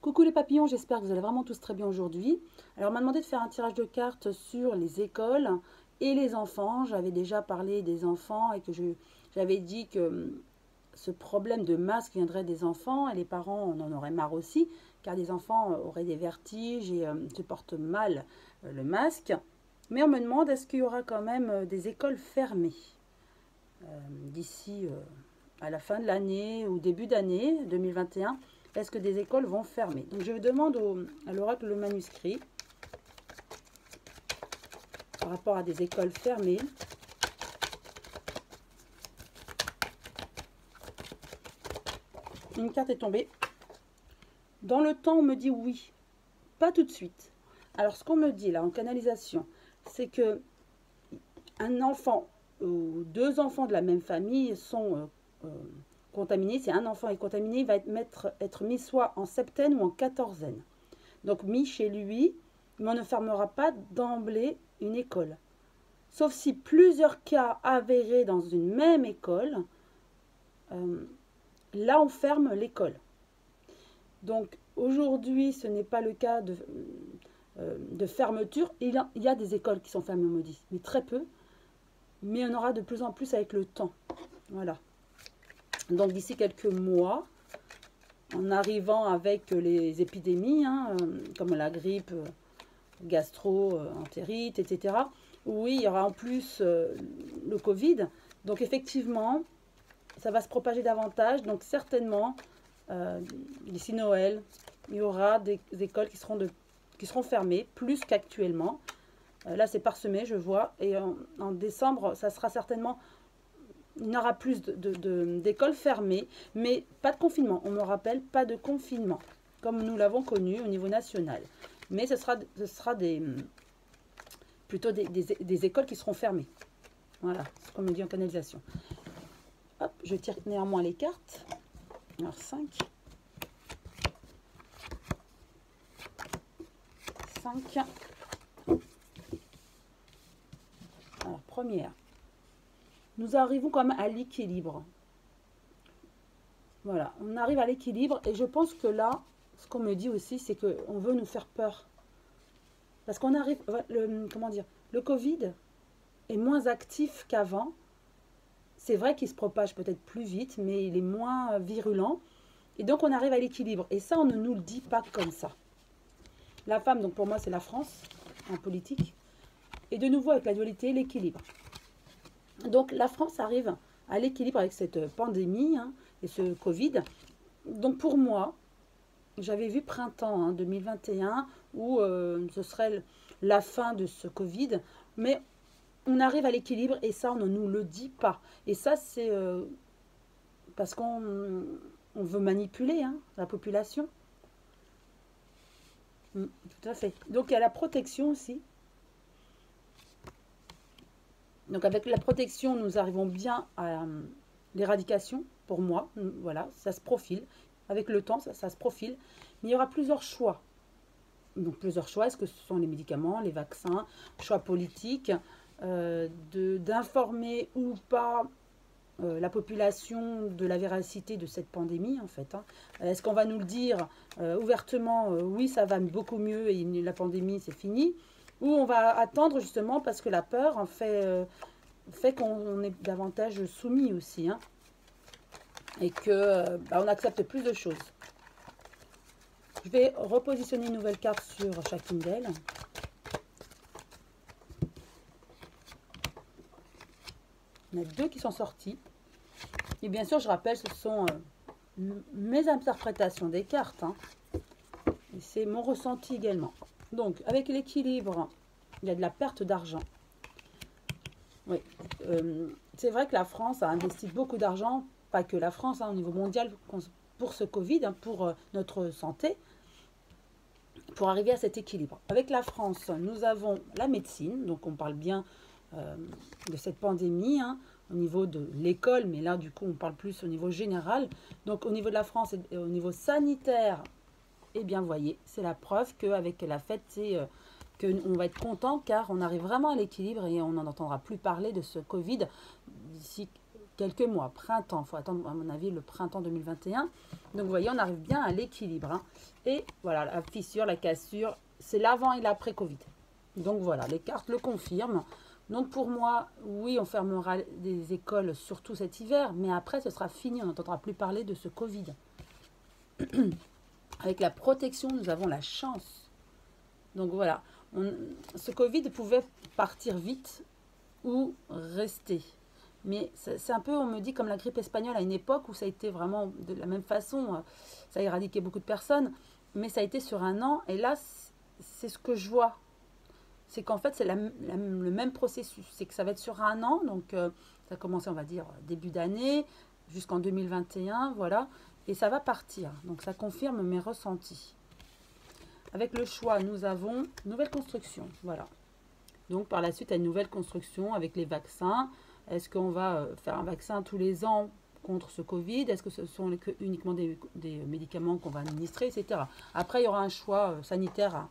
Coucou les papillons, j'espère que vous allez vraiment tous très bien aujourd'hui. Alors on m'a demandé de faire un tirage de cartes sur les écoles et les enfants. J'avais déjà parlé des enfants et que j'avais dit que ce problème de masque viendrait des enfants et les parents en auraient marre aussi, car les enfants auraient des vertiges et supportent mal le masque. Mais on me demande est-ce qu'il y aura quand même des écoles fermées d'ici à la fin de l'année ou début d'année 2021. Est-ce que des écoles vont fermer? Donc je demande à l'oracle le manuscrit par rapport à des écoles fermées. Une carte est tombée. Dans le temps, on me dit oui, pas tout de suite. Alors ce qu'on me dit là en canalisation, c'est que un enfant ou deux enfants de la même famille sont contaminé, si un enfant est contaminé, il va être mis soit en septaine ou en quatorzaine. Donc mis chez lui, mais on ne fermera pas d'emblée une école. Sauf si plusieurs cas avérés dans une même école, là on ferme l'école. Donc aujourd'hui ce n'est pas le cas de fermeture. Il y a des écoles qui sont fermées, on me dit, mais très peu. Mais il y en aura de plus en plus avec le temps. Voilà. Donc d'ici quelques mois, en arrivant avec les épidémies, comme la grippe, gastro-entérite, etc. Oui, il y aura en plus le Covid. Donc effectivement, ça va se propager davantage. Donc certainement, d'ici Noël, il y aura des écoles qui seront fermées, plus qu'actuellement. Là, c'est parsemé, je vois. Et en décembre, ça sera certainement... Il y aura plus d'écoles fermées, mais pas de confinement. On me rappelle, pas de confinement, comme nous l'avons connu au niveau national. Mais ce sera plutôt des écoles qui seront fermées. Voilà, ce qu'on me dit en canalisation. Hop, je tire néanmoins les cartes. Alors, 5. 5. Alors, première. Nous arrivons quand même à l'équilibre. Voilà, on arrive à l'équilibre et je pense que là, ce qu'on me dit aussi, c'est qu'on veut nous faire peur. Parce qu'on arrive, le Covid est moins actif qu'avant. C'est vrai qu'il se propage peut-être plus vite, mais il est moins virulent. Et donc on arrive à l'équilibre. Et ça, on ne nous le dit pas comme ça. La femme, donc pour moi, c'est la France, en politique. Et de nouveau, avec la dualité, l'équilibre. Donc la France arrive à l'équilibre avec cette pandémie et ce Covid. Donc pour moi, j'avais vu printemps 2021 où ce serait la fin de ce Covid. Mais on arrive à l'équilibre et ça, on ne nous le dit pas. Et ça, c'est parce qu'on veut manipuler la population. Tout à fait. Donc il y a la protection aussi. Donc avec la protection, nous arrivons bien à l'éradication, pour moi. Voilà, ça se profile. Avec le temps, ça se profile. Mais il y aura plusieurs choix. Donc plusieurs choix, est-ce que ce sont les médicaments, les vaccins, choix politiques, d'informer ou pas la population de la véracité de cette pandémie, en fait. Est-ce qu'on va nous le dire ouvertement, oui, ça va beaucoup mieux et la pandémie, c'est fini, ou on va attendre justement parce que la peur en fait qu'on est davantage soumis aussi, et que on accepte plus de choses. Je vais repositionner une nouvelle carte sur chacune d'elles. On a deux qui sont sortis. Et bien sûr, je rappelle, ce sont mes interprétations des cartes. Et c'est mon ressenti également. Donc, avec l'équilibre, il y a de la perte d'argent. Oui, c'est vrai que la France a investi beaucoup d'argent, pas que la France, au niveau mondial, pour ce Covid, pour notre santé, pour arriver à cet équilibre. Avec la France, nous avons la médecine, donc on parle bien de cette pandémie, au niveau de l'école, mais là, du coup, on parle plus au niveau général. Donc, au niveau de la France et au niveau sanitaire, eh bien, vous voyez, c'est la preuve qu'avec la fête, c'est qu'on va être content car on arrive vraiment à l'équilibre et on n'en entendra plus parler de ce Covid d'ici quelques mois, printemps, il faut attendre à mon avis le printemps 2021. Donc vous voyez, on arrive bien à l'équilibre. Hein. Et voilà, la fissure, la cassure, c'est l'avant et l'après Covid. Donc voilà, les cartes le confirment. Donc pour moi, oui, on fermera des écoles surtout cet hiver, mais après ce sera fini, on n'entendra plus parler de ce Covid. Avec la protection, nous avons la chance. Donc voilà, ce Covid pouvait partir vite ou rester. Mais c'est un peu, on me dit, comme la grippe espagnole à une époque où ça a été vraiment de la même façon, ça a éradiqué beaucoup de personnes, mais ça a été sur un an, et là, c'est ce que je vois. C'est qu'en fait, c'est le même processus. C'est que ça va être sur un an, donc ça a commencé, on va dire, début d'année, jusqu'en 2021, voilà, et ça va partir. Donc ça confirme mes ressentis. Avec le choix, nous avons nouvelle construction, voilà. Donc par la suite, à une nouvelle construction avec les vaccins. Est-ce qu'on va faire un vaccin tous les ans contre ce Covid? Est-ce que ce sont uniquement des médicaments qu'on va administrer, etc. Après, il y aura un choix sanitaire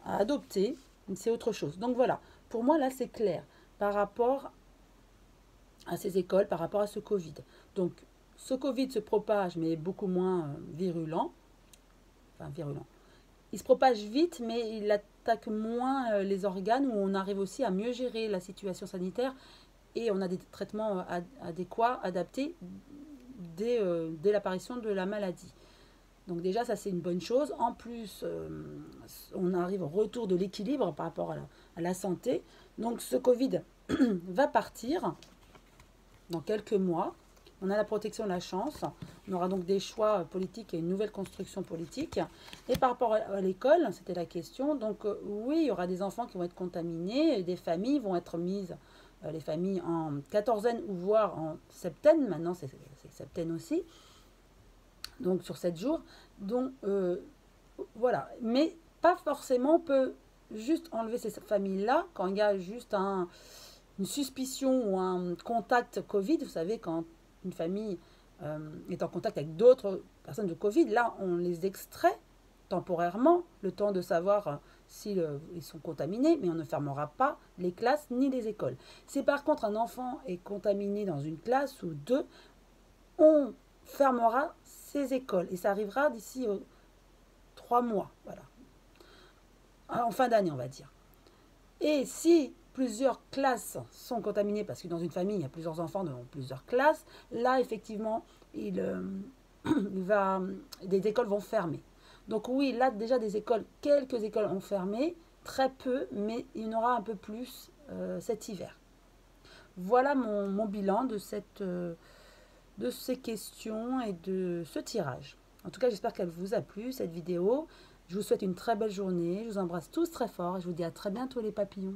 à adopter. C'est autre chose. Donc voilà, pour moi, là, c'est clair par rapport à ces écoles, par rapport à ce Covid. Donc, ce Covid se propage, mais est beaucoup moins virulent. Enfin, virulent. Il se propage vite, mais il attaque moins les organes, où on arrive aussi à mieux gérer la situation sanitaire et on a des traitements adéquats, adaptés dès l'apparition de la maladie. Donc déjà, ça c'est une bonne chose. En plus, on arrive au retour de l'équilibre par rapport à la santé. Donc ce Covid va partir dans quelques mois. On a la protection de la chance. On aura donc des choix politiques et une nouvelle construction politique. Et par rapport à l'école, c'était la question. Donc oui, il y aura des enfants qui vont être contaminés. Et des familles vont être mises, les familles en quatorzaine ou voire en septaine. Maintenant, c'est septaine aussi. Donc sur 7 jours. Donc voilà. Mais pas forcément, on peut juste enlever ces familles-là quand il y a juste une suspicion ou un contact Covid. Vous savez, quand une famille est en contact avec d'autres personnes de Covid, là, on les extrait temporairement, le temps de savoir s'ils sont contaminés, mais on ne fermera pas les classes ni les écoles. Si par contre un enfant est contaminé dans une classe ou deux, on fermera ces écoles. Et ça arrivera d'ici 3 mois, voilà. En fin d'année, on va dire. Et si plusieurs classes sont contaminées, parce que dans une famille, il y a plusieurs enfants dans plusieurs classes, là, effectivement, des écoles vont fermer. Donc oui, là, déjà, quelques écoles ont fermé, très peu, mais il y en aura un peu plus cet hiver. Voilà mon bilan de ces questions et de ce tirage. En tout cas, j'espère qu'elle vous a plu, cette vidéo. Je vous souhaite une très belle journée. Je vous embrasse tous très fort et je vous dis à très bientôt les papillons.